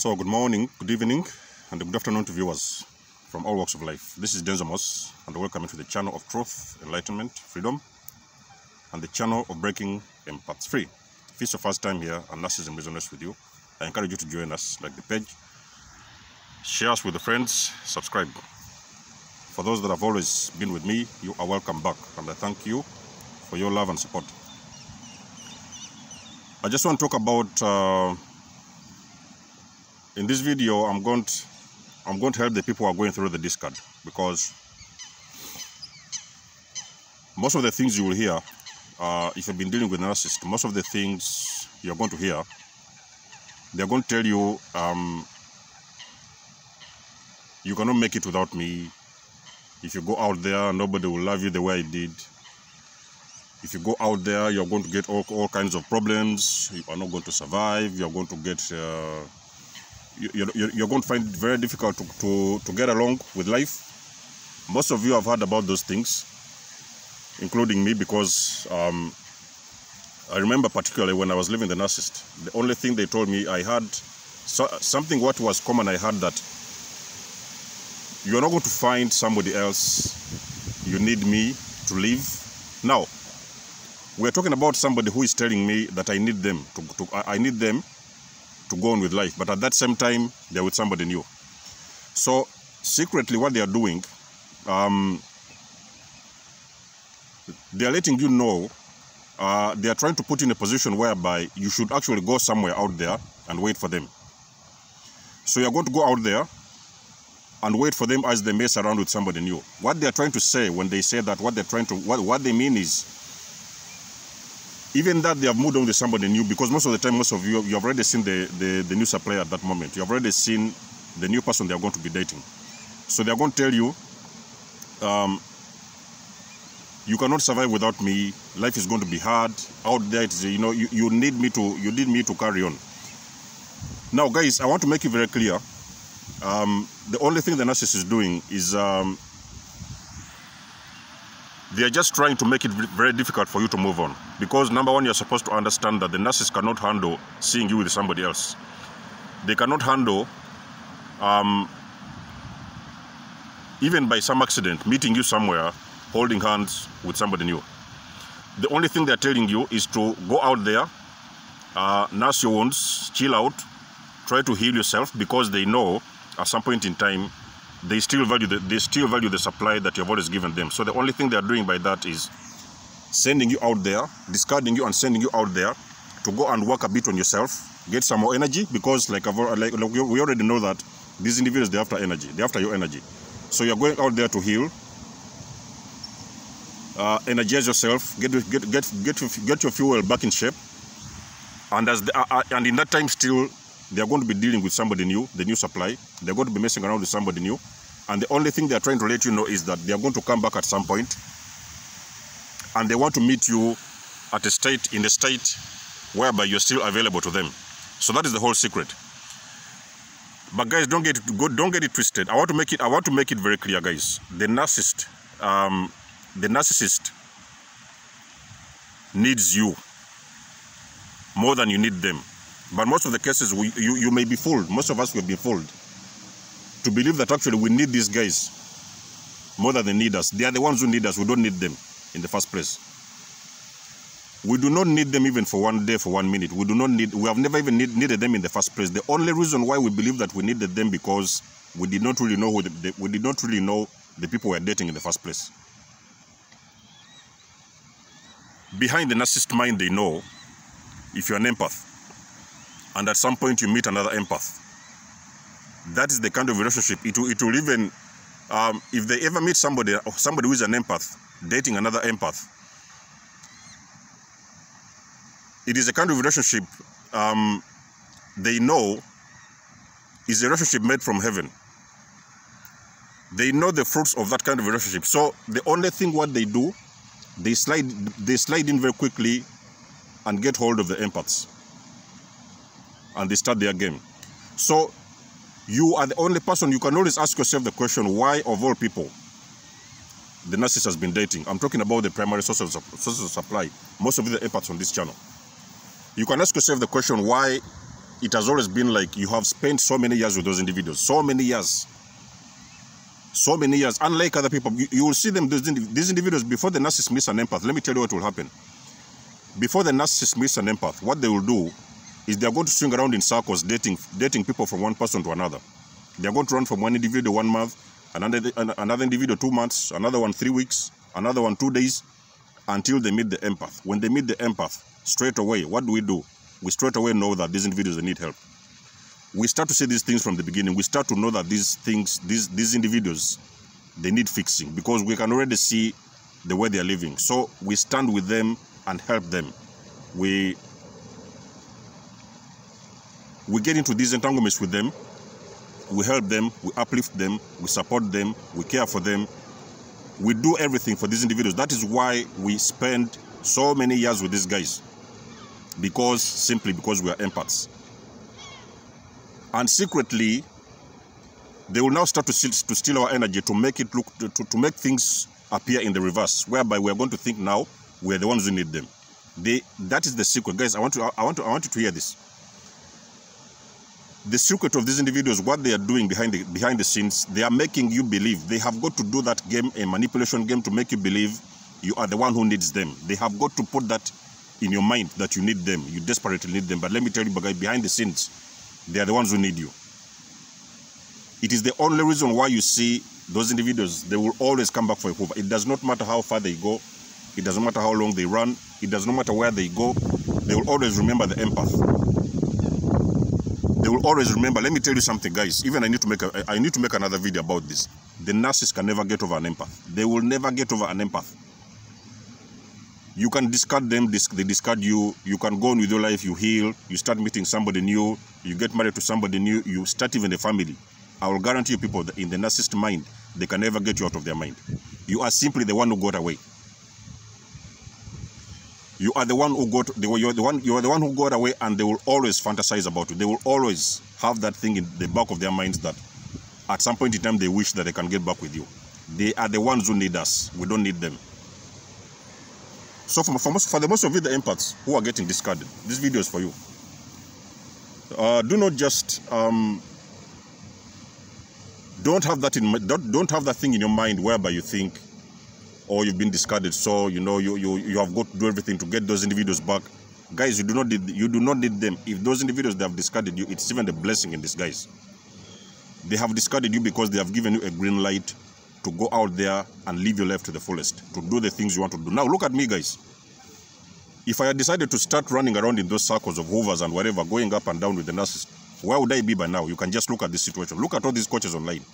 So good morning, good evening, and good afternoon to viewers from all walks of life. This is Denzamos, and welcome to the channel of truth, enlightenment, freedom, and the channel of breaking empaths free. If it's your first time here and narcissism resonates with you, I encourage you to join us, like the page, share us with the friends, subscribe. For those that have always been with me, you are welcome back, and I thank you for your love and support. I just want to talk about in this video, I'm going to help the people who are going through the discard, because most of the things you will hear, if you've been dealing with narcissists, most of the things you're going to hear, they're going to tell you, you cannot make it without me. If you go out there, nobody will love you the way I did. If you go out there, you're going to get all kinds of problems. You are not going to survive. You're going to get you're going to find it very difficult to get along with life. Most of you have heard about those things, including me, because I remember particularly when I was living the narcissist, the only thing they told me, I had something what was common. I had that you're not going to find somebody else. You need me to live. Now, we're talking about somebody who is telling me that I need them to go on with life, but at that same time they're with somebody new. So secretly what they are doing, they are letting you know, they are trying to put you in a position whereby you should actually go somewhere out there and wait for them. So you're going to go out there and wait for them as they mess around with somebody new. What they are trying to say when they say that, what they mean is, even that they have moved on with somebody new, because most of the time, most of you have already seen the new supplier at that moment. You have already seen the new person they are going to be dating. So they are going to tell you, you cannot survive without me. Life is going to be hard out there. It's, you know, you need me to carry on. Now, guys, I want to make it very clear. The only thing the narcissist is doing is they are just trying to make it very difficult for you to move on. Because number one, you're supposed to understand that the narcissist cannot handle seeing you with somebody else. They cannot handle, even by some accident, meeting you somewhere, holding hands with somebody new. The only thing they're telling you is to go out there, nurse your wounds, chill out, try to heal yourself, because they know at some point in time, they still value the supply that you've always given them. So the only thing they're doing by that is sending you out there, discarding you and sending you out there to go and work a bit on yourself, get some more energy, because like we already know that these individuals, they're after energy, they're after your energy. So you're going out there to heal, energize yourself, get your fuel back in shape, and and in that time still, they are going to be dealing with somebody new, the new supply. They're going to be messing around with somebody new. And the only thing they're trying to let you know is that they are going to come back at some point, and they want to meet you at in a state whereby you're still available to them. So that is the whole secret. But guys, don't get it twisted. I want to make it very clear, guys. The narcissist needs you more than you need them. But most of the cases, you may be fooled. Most of us will be fooled to believe that actually we need these guys more than they need us. They are the ones who need us. We don't need them in the first place. We do not need them even for 1 day, for 1 minute. We have never even needed them in the first place. The only reason why we believe that we needed them, because we did not really know the people we are dating in the first place. Behind the narcissist mind, they know if you're an empath, and at some point you meet another empath, that is the kind of relationship it will even, if they ever meet somebody who is an empath dating another empath, it is a kind of relationship they know is a relationship made from heaven. They know the fruits of that kind of relationship. So the only thing what they do, they slide in very quickly and get hold of the empaths, and they start their game. So you are the only person. You can always ask yourself the question, why of all people the narcissist has been dating? I'm talking about the primary sources of supply, most of the empaths on this channel. You can ask yourself the question, why it has always been like you have spent so many years with those individuals, so many years. Unlike other people, you will see them, these individuals, before the narcissist meets an empath. Let me tell you what will happen. Before the narcissist meets an empath, what they will do is they are going to swing around in circles, dating people from one person to another. They are going to run from one individual 1 month, another individual 2 months, another one 3 weeks, another one 2 days, until they meet the empath. When they meet the empath, straight away, what do? We straight away know that these individuals, they need help. We start to see these things from the beginning. We start to know that these individuals, they need fixing, because we can already see the way they are living. So we stand with them and help them. We get into these entanglements with them. We help them, we uplift them, we support them, we care for them. We do everything for these individuals. That is why we spend so many years with these guys. Simply because we are empaths. And secretly, they will now start to steal our energy, to make it look, to make things appear in the reverse, whereby we are going to think now we are the ones who need them. That is the secret, guys. I want you to hear this. The secret of these individuals, what they are doing behind the scenes, they are making you believe. They have got to do that game, a manipulation game, to make you believe you are the one who needs them. They have got to put that in your mind, that you need them, you desperately need them. But let me tell you, behind the scenes, they are the ones who need you. It is the only reason why you see those individuals, they will always come back for a hoover. It does not matter how far they go. It doesn't matter how long they run. It does not matter where they go. They will always remember the empath. They will always remember. Let me tell you something, guys. Even I need to make another video about this. The narcissist can never get over an empath. They will never get over an empath. You can discard them, they discard you. You can go on with your life, you heal, you start meeting somebody new, you get married to somebody new, you start even a family. I will guarantee you, people, that in the narcissist mind, they can never get you out of their mind. You are simply the one who got away. You are the one who you are the one who got away, and they will always fantasize about you. They will always have that thing in the back of their minds that at some point in time they wish that they can get back with you. They are the ones who need us. We don't need them. So for the most of you, the empaths who are getting discarded, this video is for you. Do not just don't have that thing in your mind whereby you think, oh, you've been discarded, so you have got to do everything to get those individuals back. Guys, you do not need them. If those individuals, they have discarded you, it's even a blessing in disguise. They have discarded you because they have given you a green light to go out there and live your life to the fullest, to do the things you want to do. Now, look at me, guys. If I had decided to start running around in those circles of hoovers and whatever, going up and down with the narcissist, where would I be by now? You can just look at this situation. Look at all these coaches online.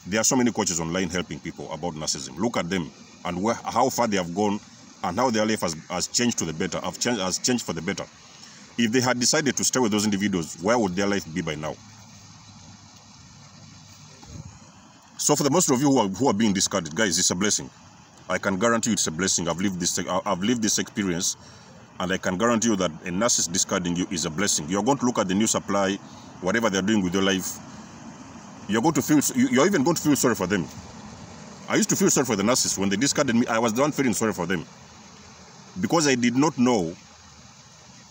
There are so many coaches online helping people about narcissism. Look at them and how far they have gone and how their life has changed to the better, has changed for the better. If they had decided to stay with those individuals, where would their life be by now? So for the most of you who are being discarded, guys, it's a blessing. I can guarantee you it's a blessing. I've lived this experience, and I can guarantee you that a narcissist discarding you is a blessing. You're going to look at the new supply, whatever they're doing with your life. You're even going to feel sorry for them. I used to feel sorry for the narcissist. When they discarded me, I was the one feeling sorry for them, because I did not know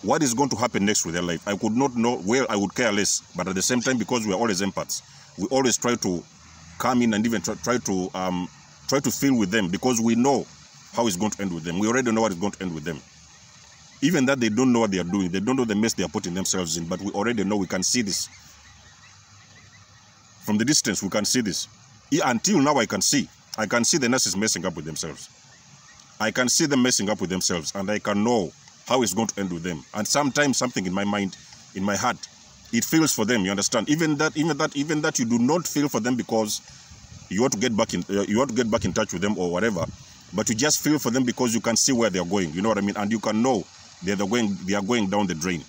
what is going to happen next with their life. I could not know. Well, I would care less, but at the same time, because we are always empaths, we always try to come in and even try to feel with them, because we know how it's going to end with them. We already know what is going to end with them. Even that they don't know what they are doing, they don't know the mess they are putting themselves in, but we already know. We can see this from the distance. We can see this. Until now, I can see the narcissists messing up with themselves. I can see them messing up with themselves, and I can know how it's going to end with them. And sometimes something in my mind, in my heart, it feels for them. You understand? Even that you do not feel for them because you want to get back in touch with them or whatever, but you just feel for them because you can see where they are going. You know what I mean? And you can know they are going down the drain.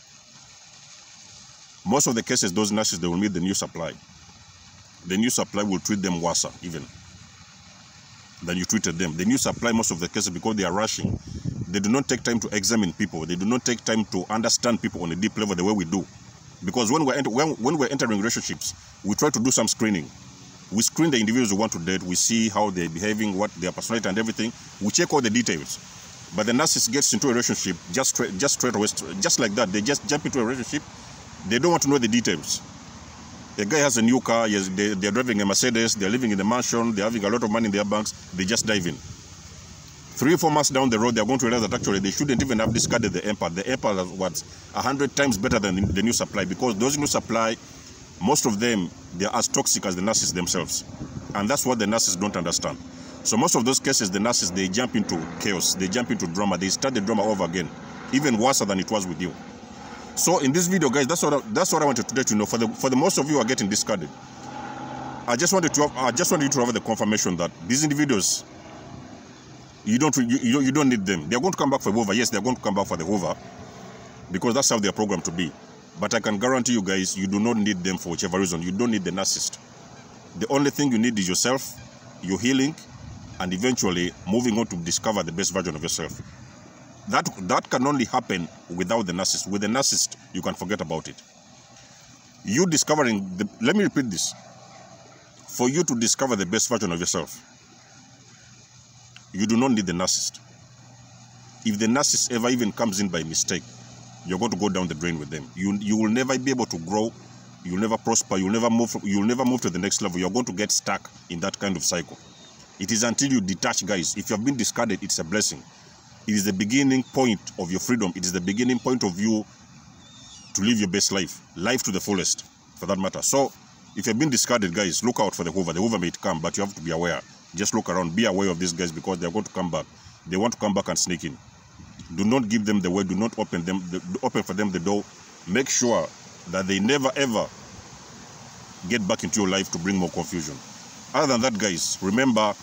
Most of the cases, those narcissists, they will meet the new supply. The new supply will treat them worse even than you treated them. The new supply, most of the cases, because they are rushing, they do not take time to examine people. They do not take time to understand people on a deep level the way we do. Because when we're entering relationships, we try to do some screening. We screen the individuals we want to date. We see how they're behaving, what their personality and everything. We check all the details. But the narcissist gets into a relationship just straight away, just like that. They just jump into a relationship They don't want to know the details. The guy has a new car, yes, they're driving a Mercedes, they're living in a mansion, they're having a lot of money in their banks, they just dive in. 3 or 4 months down the road, they're going to realize that actually they shouldn't even have discarded the EMPA. The EMPA was 100 times better than the new supply, because those new supply, most of them, they're as toxic as the narcissists themselves. And that's what the narcissists don't understand. So most of those cases, the narcissists, they jump into chaos, they jump into drama, they start the drama over again, even worse than it was with you. So in this video, guys, that's what I wanted to let you know. For the most of you who are getting discarded, I just wanted you to have the confirmation that these individuals, you don't need them. They're going to come back for Hoover. Yes, they're going to come back for the Hoover, because that's how they're programmed to be. But I can guarantee you guys, you do not need them for whichever reason. You don't need the narcissist. The only thing you need is yourself, your healing, and eventually moving on to discover the best version of yourself. That can only happen without the narcissist. With the narcissist, you can forget about it. You discovering let me repeat this. For you to discover the best version of yourself, you do not need the narcissist. If the narcissist ever even comes in by mistake, you're going to go down the drain with them. You will never be able to grow. You'll never prosper. You'll never move to the next level. You're going to get stuck in that kind of cycle. It is until you detach, guys. If you have been discarded, it's a blessing. It is the beginning point of your freedom. It is the beginning point of you to live your best life to the fullest, for that matter. So if you've been discarded, guys, look out for the Hoover. The Hoover may come, but you have to be aware. Just look around, be aware of these guys, because they're going to come back. They want to come back and sneak in. Do not give them the way. Do not open for them the door. Make sure that they never ever get back into your life to bring more confusion. Other than that, guys, remember,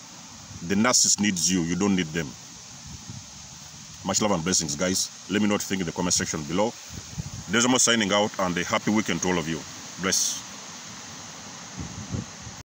the narcissist needs you. You don't need them. Much love and blessings, guys. Let me know what you think in the comment section below. There's almost signing out, and a happy weekend to all of you. Bless.